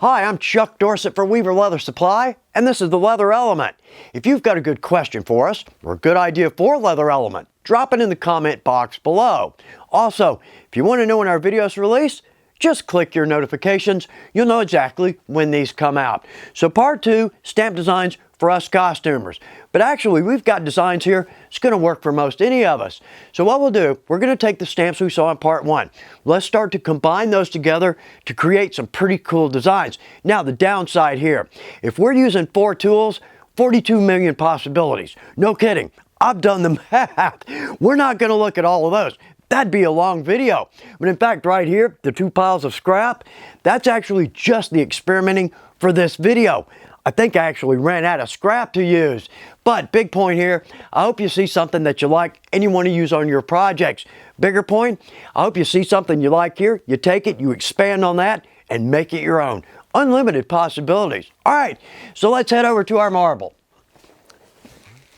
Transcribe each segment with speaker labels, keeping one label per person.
Speaker 1: Hi, I'm Chuck Dorsett for Weaver Leather Supply, and this is the Leather Element. If you've got a good question for us, or a good idea for Leather Element, drop it in the comment box below. Also, if you want to know when our videos release, just click your notifications. You'll know exactly when these come out. So part 2, stamp designs for us costumers. But actually, we've got designs here that's going to work for most any of us. So what we'll do, we're going to take the stamps we saw in part 1. Let's start to combine those together to create some pretty cool designs. Now, the downside here, if we're using 4 tools, 42 million possibilities. No kidding. I've done the math. We're not going to look at all of those. That'd be a long video. But in fact, right here, the 2 piles of scrap, that's actually just the experimenting for this video. I think I actually ran out of scrap to use. But big point here, I hope you see something that you like and you want to use on your projects. Bigger point, I hope you see something you like here, you take it, you expand on that, and make it your own. Unlimited possibilities. All right, so let's head over to our marble.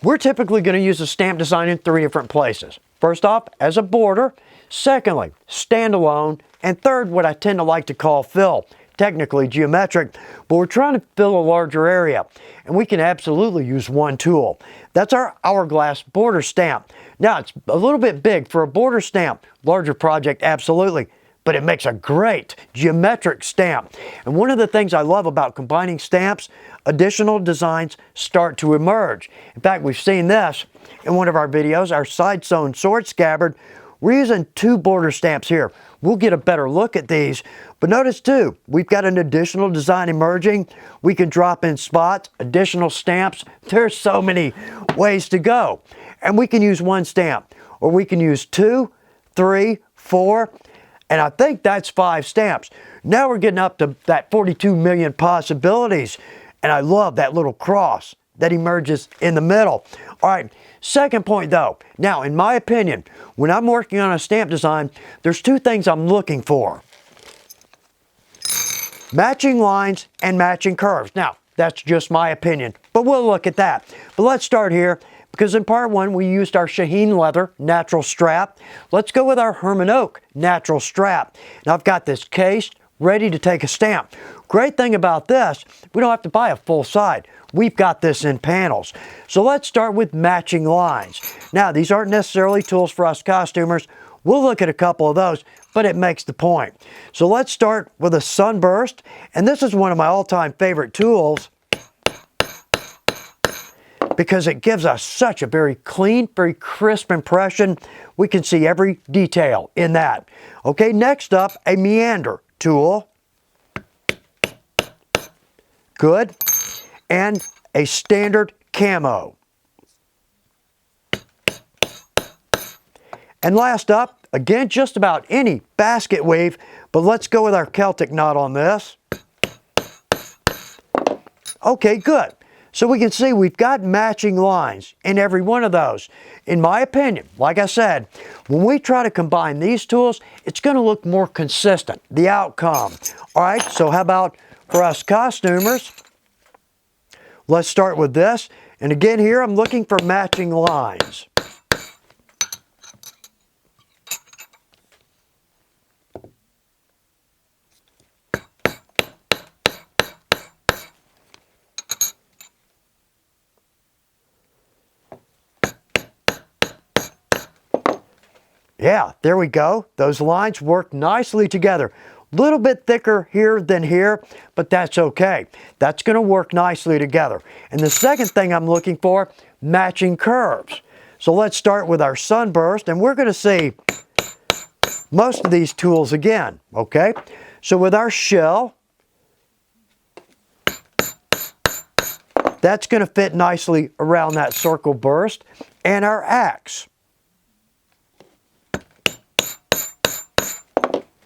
Speaker 1: We're typically going to use a stamp design in 3 different places. First off, as a border. Secondly, standalone. And third, what I tend to like to call fill. Technically geometric, but we're trying to fill a larger area. And we can absolutely use 1 tool. That's our hourglass border stamp. Now, it's a little bit big for a border stamp. Larger project, absolutely. But it makes a great geometric stamp. And one of the things I love about combining stamps, additional designs start to emerge. In fact, we've seen this in one of our videos, our side sewn sword scabbard. We're using 2 border stamps here. We'll get a better look at these. But notice too, we've got an additional design emerging. We can drop in spots, additional stamps. There's so many ways to go. And we can use 1 stamp, or we can use 2, 3, 4, and I think that's 5 stamps. Now we're getting up to that 42 million possibilities. And I love that little cross that emerges in the middle. All right, second point though. Now, in my opinion, when I'm working on a stamp design, there's 2 things I'm looking for. Matching lines and matching curves. Now, that's just my opinion, but we'll look at that. But let's start here, because in part 1, we used our Shaheen leather natural strap. Let's go with our Herman oak natural strap. Now, I've got this cased, ready to take a stamp. Great thing about this, we don't have to buy a full side. We've got this in panels. So let's start with matching lines. Now, these aren't necessarily tools for us costumers. We'll look at a couple of those, but it makes the point. So let's start with a sunburst. And this is one of my all-time favorite tools because it gives us such a very clean, very crisp impression. We can see every detail in that. Okay, next up, a meander tool. Good. And a standard camo. And last up, again, just about any basket weave, but let's go with our Celtic knot on this. Okay, good. So we can see we've got matching lines in every one of those. In my opinion, like I said, when we try to combine these tools, it's going to look more consistent, the outcome. All right, so how about for us costumers? Let's start with this. And again here, I'm looking for matching lines. Yeah, there we go. Those lines work nicely together. Little bit thicker here than here, but that's okay. That's going to work nicely together. And the second thing I'm looking for, matching curves. So let's start with our sunburst, and we're going to see most of these tools again, okay? So with our shell, that's going to fit nicely around that circle burst, and our axe.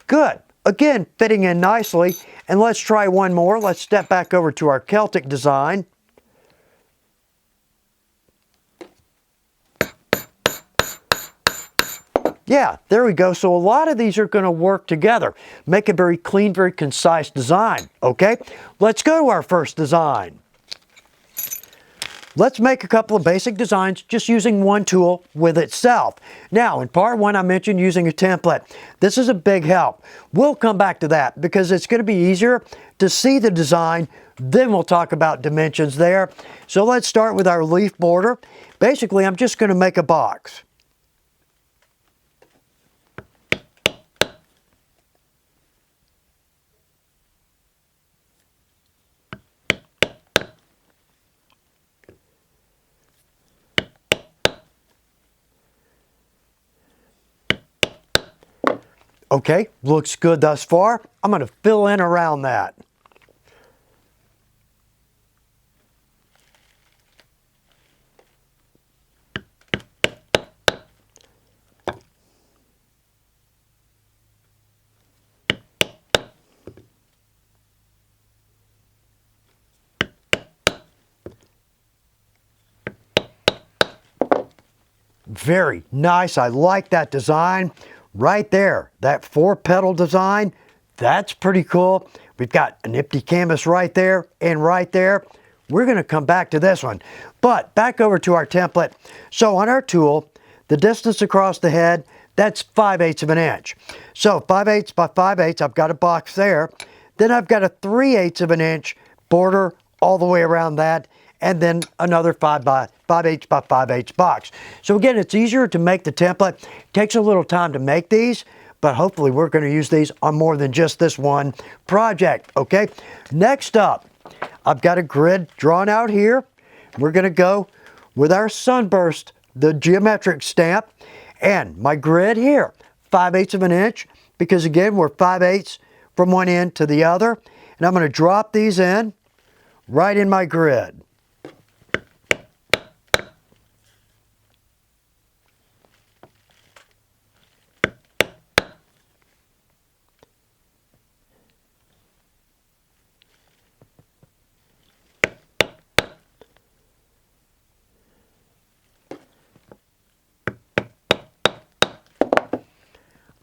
Speaker 1: Good. Again, fitting in nicely. And let's try one more. Let's step back over to our Celtic design. Yeah, there we go. So a lot of these are going to work together. Make a very clean, very concise design. Okay, let's go to our first design. let's make a couple of basic designs just using one tool with itself. Now, in part one, I mentioned using a template. This is a big help. We'll come back to that because it's going to be easier to see the design. Then we'll talk about dimensions there. So let's start with our leaf border. Basically, I'm just going to make a box. Okay, looks good thus far. I'm going to fill in around that. Very nice. I like that design. Right there, that 4-petal design, that's pretty cool. We've got an empty canvas right there and right there. We're going to come back to this one. But back over to our template. So on our tool, the distance across the head, that's 5/8 of an inch. So 5/8 by 5/8, I've got a box there. Then I've got a 3/8 of an inch border all the way around that, and then another 5/8 by 5/8 box. So again, it's easier to make the template. It takes a little time to make these, but hopefully we're going to use these on more than just this one project, okay? Next up, I've got a grid drawn out here. We're going to go with our sunburst, the geometric stamp, and my grid here, 5/8 of an inch, because again, we're 5/8 from one end to the other. And I'm going to drop these in right in my grid.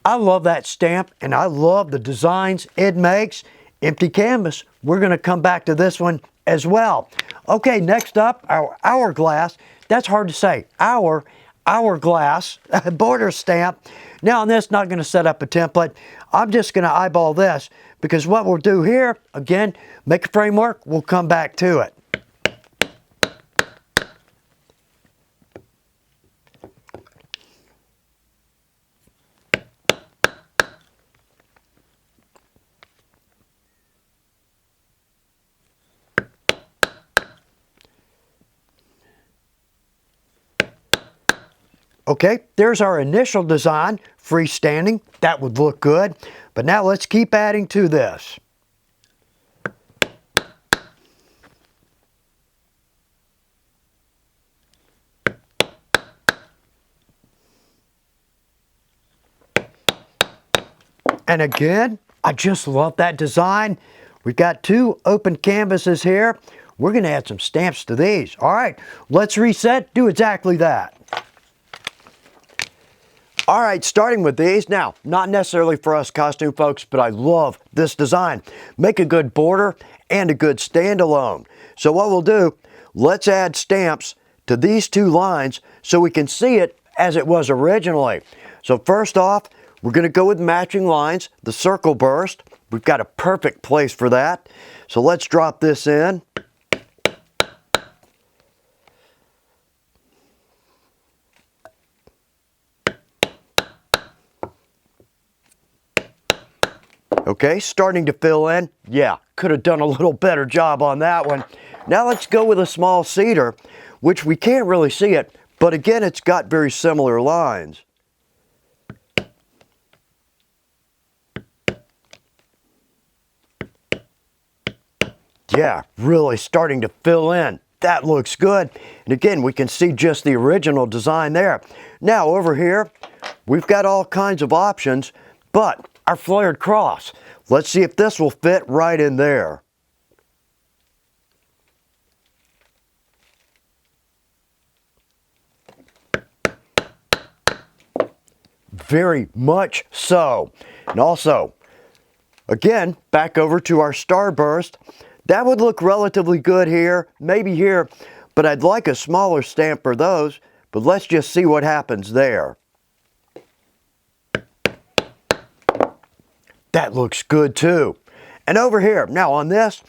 Speaker 1: I love that stamp and I love the designs it makes. Empty canvas, we're going to come back to this one as well. Okay, next up, our hourglass. That's hard to say. Hourglass border stamp. Now on this, not going to set up a template. I'm just going to eyeball this because what we'll do here, again, make a framework, we'll come back to it. Okay, there's our initial design, freestanding. That would look good. But now let's keep adding to this. And again, I just love that design. We've got 2 open canvases here. We're going to add some stamps to these. All right, let's reset, do exactly that. All right, starting with these. Now, not necessarily for us costume folks, but I love this design. Make a good border and a good standalone. So what we'll do, let's add stamps to these 2 lines so we can see it as it was originally. So first off, we're going to go with matching lines, the circle burst. We've got a perfect place for that. So let's drop this in. Okay, starting to fill in. Yeah, could have done a little better job on that one. Now let's go with a small cedar, which we can't really see it, but again, it's got very similar lines. Yeah, really starting to fill in. That looks good. And again, we can see just the original design there. Now over here, we've got all kinds of options, but our flared cross. Let's see if this will fit right in there. Very much so. And also, again, back over to our starburst. That would look relatively good here, maybe here, but I'd like a smaller stamp for those, but let's just see what happens there. That looks good too. And over here, now on this,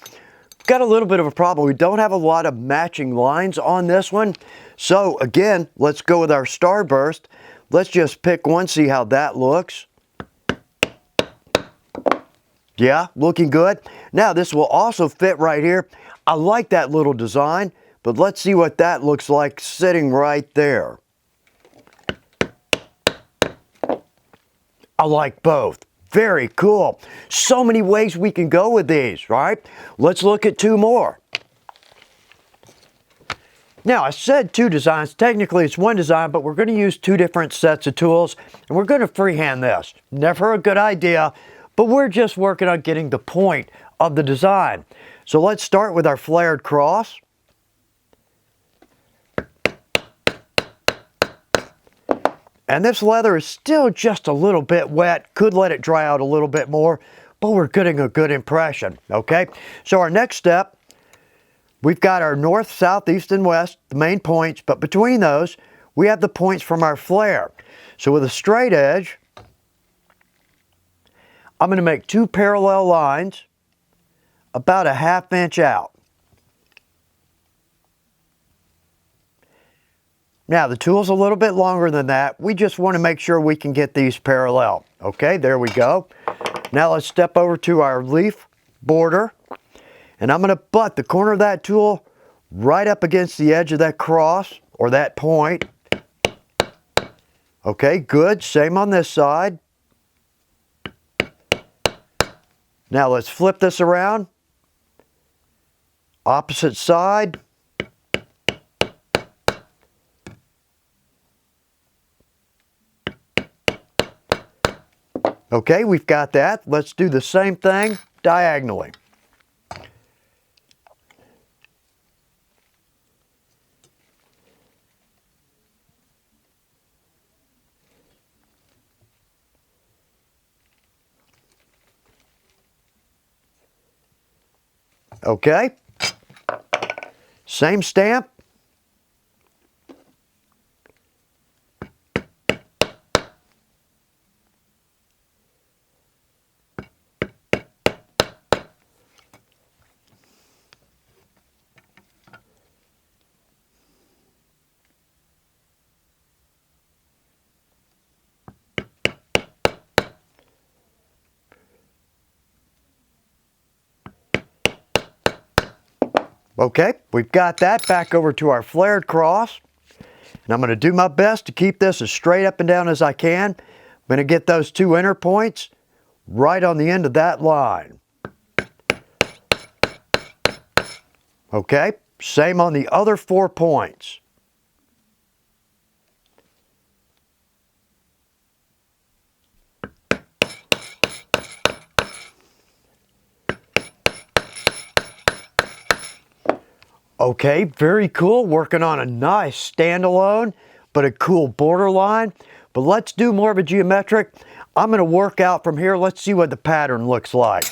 Speaker 1: got a little bit of a problem. We don't have a lot of matching lines on this one. So again, let's go with our starburst. Let's just pick one, see how that looks. Yeah, looking good. Now this will also fit right here. I like that little design, but let's see what that looks like sitting right there. I like both. Very cool. So many ways we can go with these, right? Let's look at two more. Now, I said two designs. Technically, it's one design, but we're going to use two different sets of tools, and we're going to freehand this. Never a good idea, but we're just working on getting the point of the design. So let's start with our flared cross. And this leather is still just a little bit wet. Could let it dry out a little bit more, but we're getting a good impression, okay? So our next step, we've got our north, south, east, and west, the main points, but between those, we have the points from our flare. So with a straight edge, I'm going to make two parallel lines about a 1/2 inch out. Now the tool's a little bit longer than that. We just want to make sure we can get these parallel. Okay, there we go. Now let's step over to our leaf border, and I'm going to butt the corner of that tool right up against the edge of that cross or that point. Okay, good. Same on this side. Now let's flip this around. Opposite side. Okay, we've got that. Let's do the same thing diagonally. Okay, same stamp. Okay, we've got that. Back over to our flared cross. And I'm going to do my best to keep this as straight up and down as I can. I'm going to get those two inner points right on the end of that line. Okay, same on the other 4 points. Okay, very cool. Working on a nice standalone, but a cool borderline. But let's do more of a geometric. I'm going to work out from here. Let's see what the pattern looks like.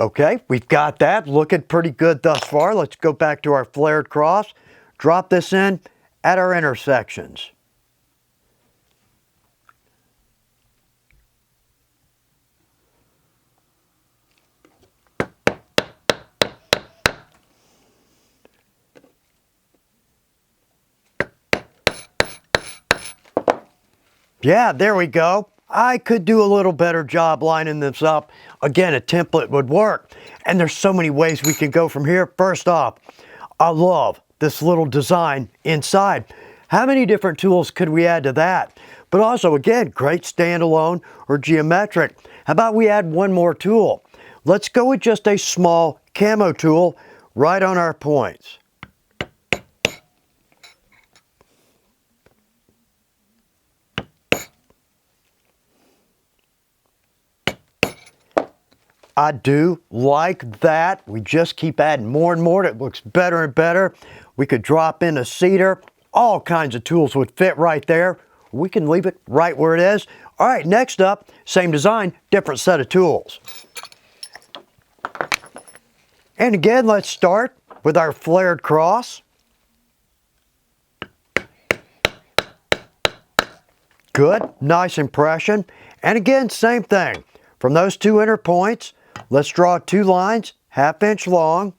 Speaker 1: Okay, we've got that. Looking pretty good thus far. Let's go back to our flared cross. Drop this in at our intersections. Yeah, there we go. I could do a little better job lining this up. Again, a template would work. And there's so many ways we can go from here. First off, I love this little design inside. How many different tools could we add to that? But also, again, great standalone or geometric. How about we add one more tool? Let's go with just a small camo tool right on our points. I do like that. We just keep adding more and more. It looks better and better. We could drop in a cedar. All kinds of tools would fit right there. We can leave it right where it is. All right, next up, same design, different set of tools. And again, let's start with our flared cross. Good, nice impression. And again, same thing. From those two inner points, let's draw 2 lines, 1/2 inch long.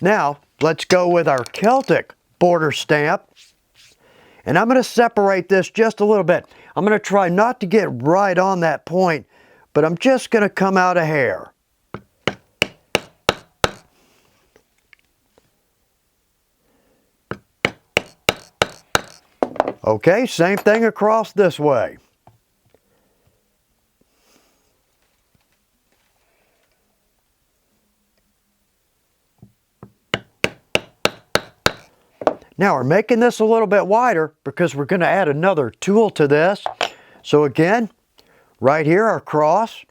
Speaker 1: Now, let's go with our Celtic border stamp. And I'm going to separate this just a little bit. I'm going to try not to get right on that point, but I'm just going to come out a hair. Okay, same thing across this way. Now we're making this a little bit wider because we're going to add another tool to this. So again, right here, our cross.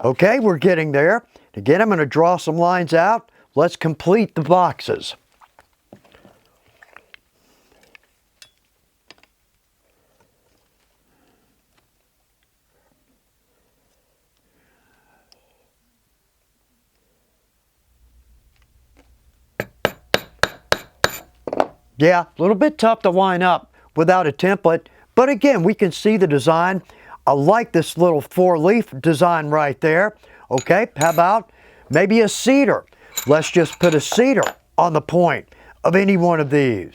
Speaker 1: Okay, we're getting there. Again, I'm going to draw some lines out. Let's complete the boxes. Yeah, a little bit tough to line up without a template, but again, we can see the design. I like this little 4-leaf design right there. Okay, how about maybe a cedar? Let's just put a cedar on the point of any one of these.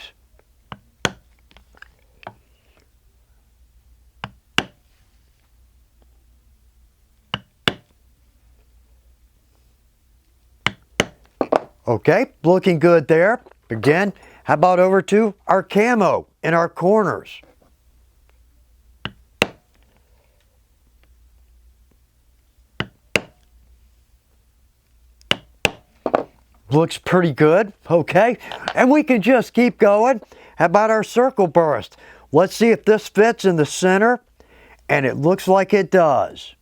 Speaker 1: Okay, looking good there. Again, how about over to our camo in our corners? Looks pretty good, okay? And we can just keep going. How about our circle burst? Let's see if this fits in the center, and it looks like it does.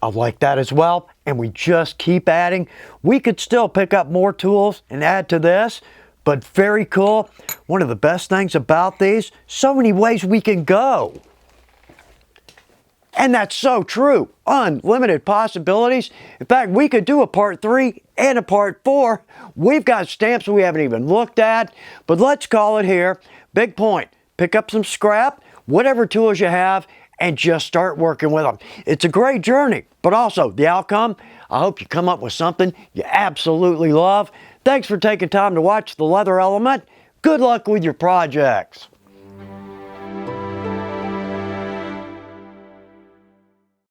Speaker 1: I like that as well, and we just keep adding. We could still pick up more tools and add to this, but very cool. One of the best things about these, so many ways we can go. And that's so true. Unlimited possibilities. In fact, we could do a part 3 and a part 4. We've got stamps we haven't even looked at, but let's call it here. Big point, pick up some scrap, whatever tools you have, and just start working with them. It's a great journey, but also the outcome, I hope you come up with something you absolutely love. Thanks for taking time to watch The Leather Element. Good luck with your projects.